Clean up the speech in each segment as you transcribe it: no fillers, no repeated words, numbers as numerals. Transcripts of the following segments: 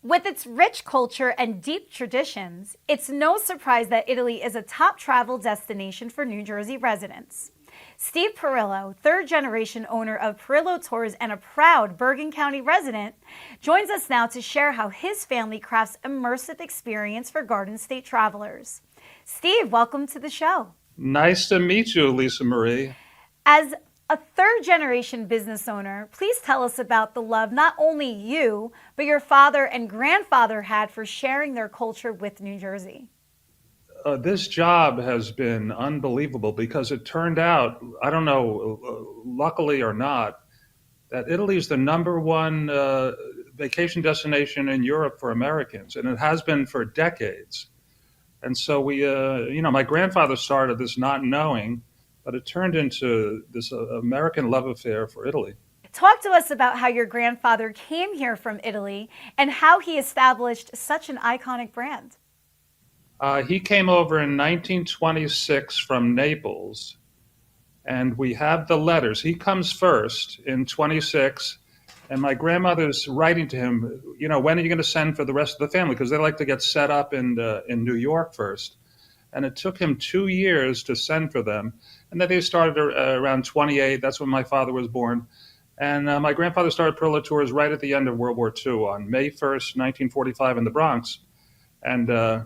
With its rich culture and deep traditions, it's no surprise that Italy is a top travel destination for New Jersey residents. Steve Perillo, third generation owner of Perillo Tours and a proud Bergen County resident, joins us now to share how his family crafts immersive experience for Garden State travelers. Steve, welcome to the show. Nice to meet you, Lisa Marie. As a third generation business owner, please tell us about the love not only you, but your father and grandfather had for sharing their culture with New Jersey. This job has been unbelievable because it turned out, I don't know, luckily or not, that Italy is the number one vacation destination in Europe for Americans, and it has been for decades. And so my grandfather started this not knowing, but it turned into this American love affair for Italy. Talk to us about how your grandfather came here from Italy and how he established such an iconic brand. He came over in 1926 from Naples, and we have the letters. He comes first in 26, and my grandmother's writing to him, when are you going to send for the rest of the family? Because they like to get set up in New York first. And it took him 2 years to send for them. And then they started around 28. That's when my father was born. And my grandfather started Perillo Tours right at the end of World War II on May 1st, 1945 in the Bronx. And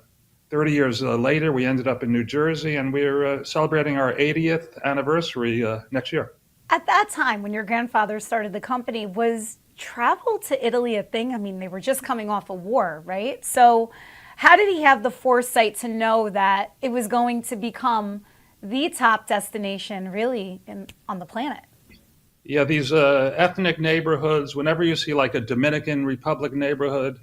30 years later, we ended up in New Jersey, and we're celebrating our 80th anniversary next year. At that time, when your grandfather started the company, was travel to Italy a thing? I mean, they were just coming off a war, right? So, how did he have the foresight to know that it was going to become the top destination really on the planet? Yeah, these ethnic neighborhoods, whenever you see like a Dominican Republic neighborhood,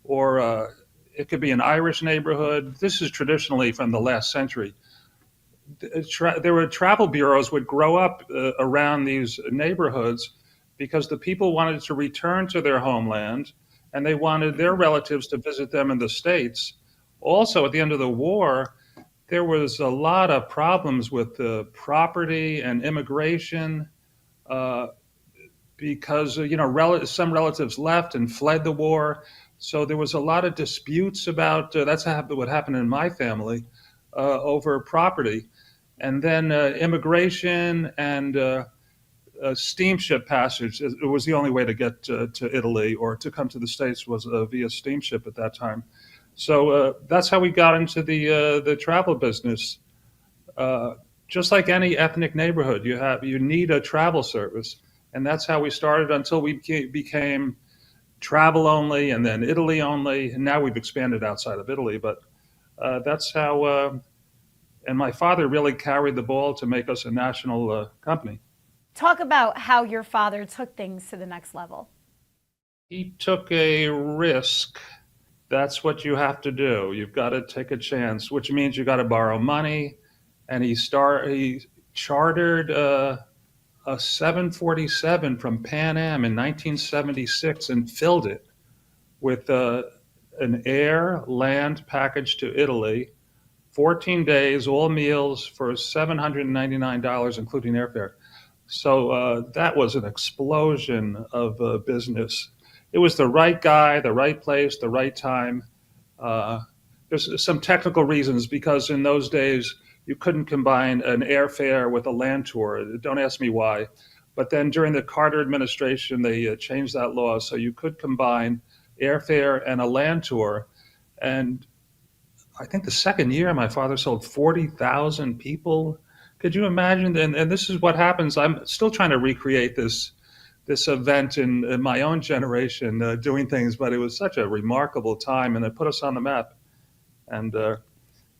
or it could be an Irish neighborhood, this is traditionally from the last century. There were travel bureaus would grow up around these neighborhoods because the people wanted to return to their homeland and they wanted their relatives to visit them in the States. Also, at the end of the war, there was a lot of problems with property and immigration uh, because some relatives left and fled the war. So there was a lot of disputes about what happened in my family over property, and then immigration and steamship passage. It was the only way to get to Italy or to come to the States was via steamship at that time. So that's how we got into the travel business. Uh, just like any ethnic neighborhood, you need a travel service, and that's how we started until we became travel only, and then Italy only, and now we've expanded outside of Italy. But that's how. And my father really carried the ball to make us a national company. Talk about how your father took things to the next level. He took a risk. That's what you have to do. You've got to take a chance, which means you got to borrow money. And he chartered a 747 from Pan Am in 1976 and filled it with an air land package to Italy, 14 days, all meals for $799, including airfare. So that was an explosion of business. It was the right guy, the right place, the right time. Uh, there's some technical reasons because in those days you couldn't combine an airfare with a land tour. Don't ask me why. But then during the Carter administration, they changed that law so you could combine airfare and a land tour. And I think the second year, my father sold 40,000 people. Could you imagine? And this is what happens. I'm still trying to recreate this event in my own generation, doing things, but it was such a remarkable time, and it put us on the map. And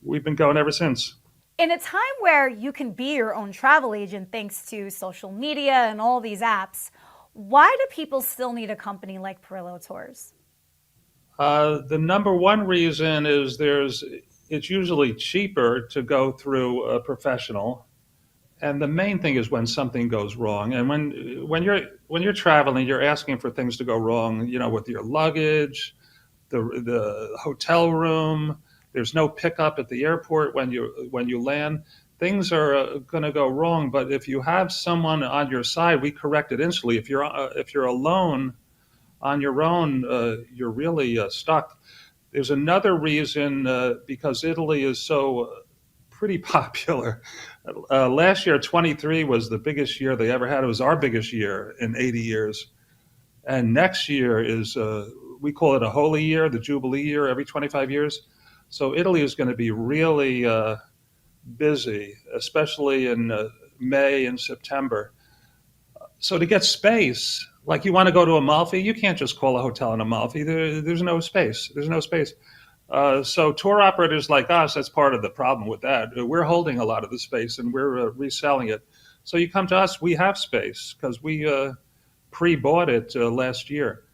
we've been going ever since. In a time where you can be your own travel agent thanks to social media and all these apps, why do people still need a company like Perillo Tours? The number one reason is it's usually cheaper to go through a professional. And the main thing is when something goes wrong. And when you're traveling, you're asking for things to go wrong, with your luggage, the hotel room. There's no pickup at the airport when you land. Things are going to go wrong. But if you have someone on your side, we correct it instantly. If you're alone, On your own, you're really stuck. There's another reason because Italy is so pretty popular. Last year, 23 was the biggest year they ever had. It was our biggest year in 80 years. And next year is, we call it a holy year, the Jubilee year, every 25 years. So Italy is going to be really busy, especially in May and September. So to get space, like you want to go to Amalfi, you can't just call a hotel in Amalfi. There's no space. There's no space. So tour operators like us, that's part of the problem with that. We're holding a lot of the space and we're reselling it. So you come to us, we have space because we pre-bought it last year.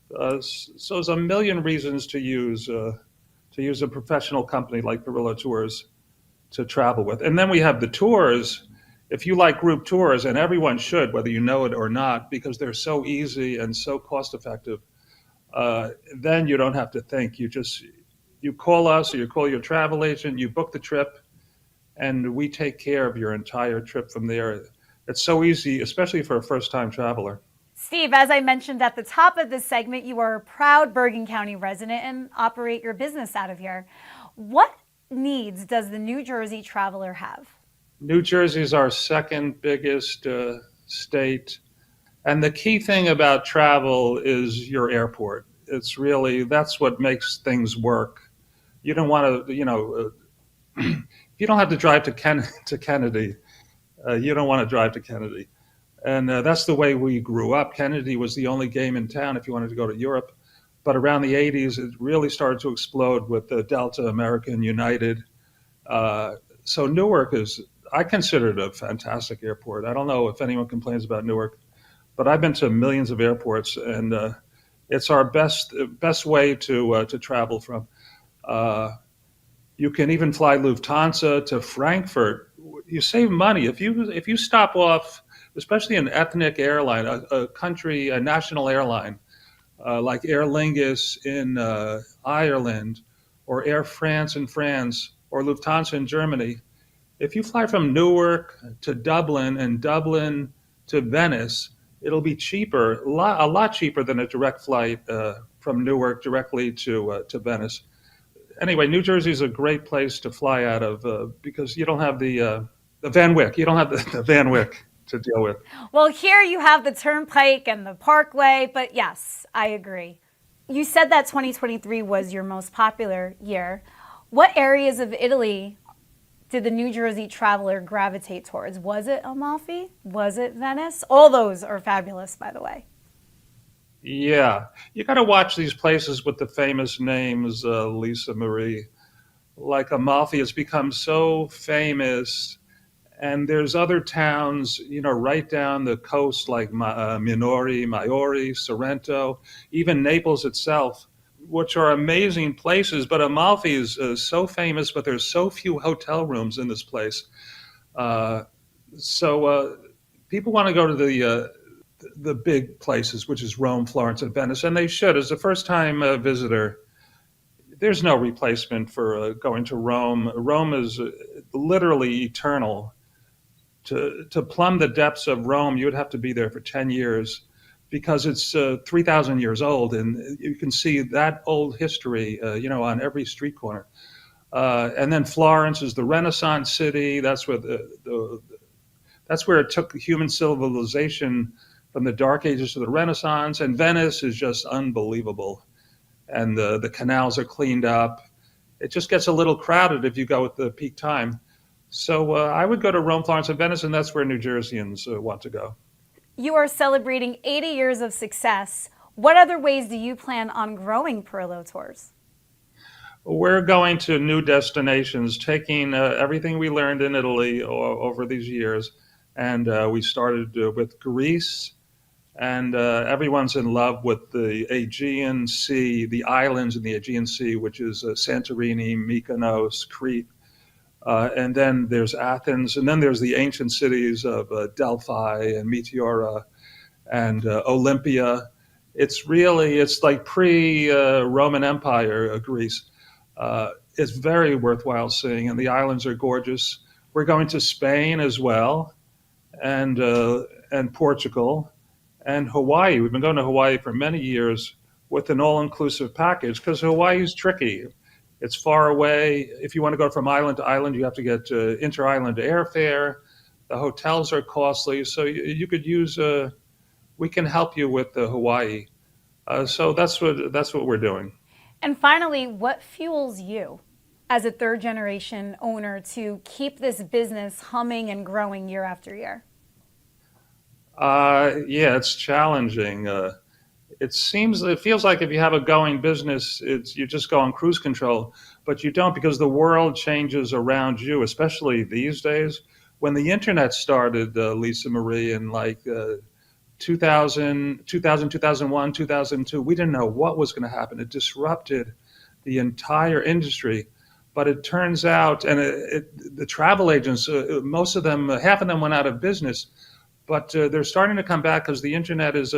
So there's a million reasons to use a professional company like Perillo Tours to travel with. And then we have the tours. If you like group tours, and everyone should, whether you know it or not, because they're so easy and so cost effective, then you don't have to think. You call us or you call your travel agent, you book the trip, and we take care of your entire trip from there. It's so easy, especially for a first-time traveler. Steve, as I mentioned at the top of this segment, you are a proud Bergen County resident and operate your business out of here. What needs does the New Jersey traveler have? New Jersey is our second biggest state. And the key thing about travel is your airport. It's really, that's what makes things work. You don't want to, if you don't have to drive to Kennedy, you don't want to drive to Kennedy. And that's the way we grew up. Kennedy was the only game in town if you wanted to go to Europe. But around the 80s, it really started to explode with Delta, American, United. So Newark is, I consider it a fantastic airport. I don't know if anyone complains about Newark, but I've been to millions of airports, and it's our best way to travel from. You can even fly Lufthansa to Frankfurt. You save money if you stop off, especially an ethnic airline, a national airline like Aer Lingus in Ireland, or Air France in France, or Lufthansa in Germany. If you fly from Newark to Dublin and Dublin to Venice, it'll be cheaper, a lot cheaper than a direct flight from Newark directly to Venice. Anyway, New Jersey is a great place to fly out of because you don't have the Van Wyck. You don't have the Van Wyck to deal with. Well, here you have the Turnpike and the Parkway, but yes, I agree. You said that 2023 was your most popular year. What areas of Italy did the New Jersey traveler gravitate towards? Was it Amalfi? Was it Venice? All those are fabulous, by the way. Yeah, you got to watch these places with the famous names, Lisa Marie. Like Amalfi has become so famous, and there's other towns, right down the coast like Minori, Maiori, Sorrento, even Naples itself, which are amazing places. But Amalfi is so famous, but there's so few hotel rooms in this place. So people want to go to the big places, which is Rome, Florence, and Venice, and they should. As a first-time visitor, there's no replacement for going to Rome. Rome is literally eternal. To plumb the depths of Rome, you would have to be there for 10 years because it's 3,000 years old, and you can see that old history, on every street corner. And then Florence is the Renaissance city. That's where that's where it took human civilization from the Dark Ages to the Renaissance. And Venice is just unbelievable, and the canals are cleaned up. It just gets a little crowded if you go at the peak time. So I would go to Rome, Florence, and Venice, and that's where New Jerseyans want to go. You are celebrating 80 years of success. What other ways do you plan on growing Perillo Tours? We're going to new destinations, taking everything we learned in Italy over these years. And we started with Greece, and everyone's in love with the Aegean Sea, the islands in the Aegean Sea, which is Santorini, Mykonos, Crete. And then there's Athens, and then there's the ancient cities of Delphi and Meteora and Olympia. It's like pre-Roman Empire, Greece. It's very worthwhile seeing, and the islands are gorgeous. We're going to Spain as well, and Portugal, And Hawaii, we've been going to Hawaii for many years with an all-inclusive package because Hawaii is tricky. It's far away. If you want to go from island to island, you have to get inter-island airfare. The hotels are costly, so you could use. We can help you with the Hawaii. So that's what we're doing. And finally, what fuels you as a third generation owner to keep this business humming and growing year after year? Yeah, it's challenging. It feels like if you have a going business, it's you just go on cruise control, but you don't because the world changes around you, especially these days. When the internet started, Lisa Marie, in like 2000, 2002, we didn't know what was going to happen. It disrupted the entire industry. But it turns out, and the travel agents, most of them, half of them went out of business, but they're starting to come back because the internet is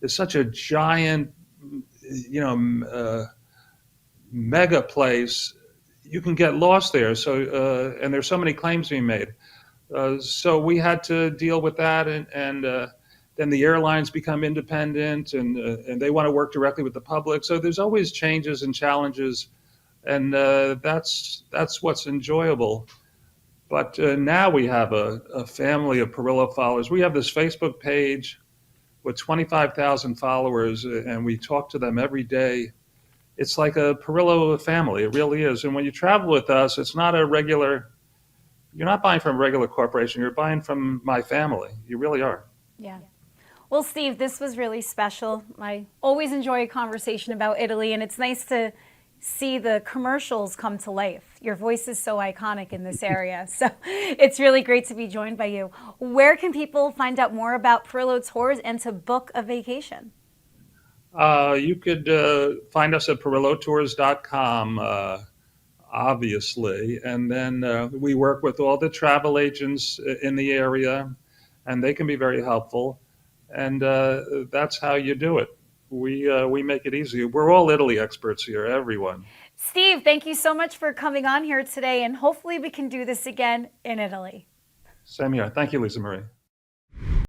such a giant, mega place. You can get lost there. So and there's so many claims being made. So we had to deal with that, and then the airlines become independent, and they want to work directly with the public. So there's always changes and challenges, and that's what's enjoyable. But now we have a family of Perillo followers. We have this Facebook page with 25,000 followers, and we talk to them every day. It's like a Perillo family. It really is. And when you travel with us, it's not a regular. You're not buying from a regular corporation. You're buying from my family. You really are. Yeah. Well, Steve, this was really special. I always enjoy a conversation about Italy, and it's nice to see the commercials come to life. Your voice is so iconic in this area, so it's really great to be joined by you. Where can people find out more about Perillo Tours and to book a vacation? You could find us at perillotours.com, obviously. And then we work with all the travel agents in the area, and they can be very helpful. And that's how you do it. We make it easy. We're all Italy experts here, everyone. Steve, thank you so much for coming on here today, and hopefully we can do this again in Italy. Same here. Thank you, Lisa Marie.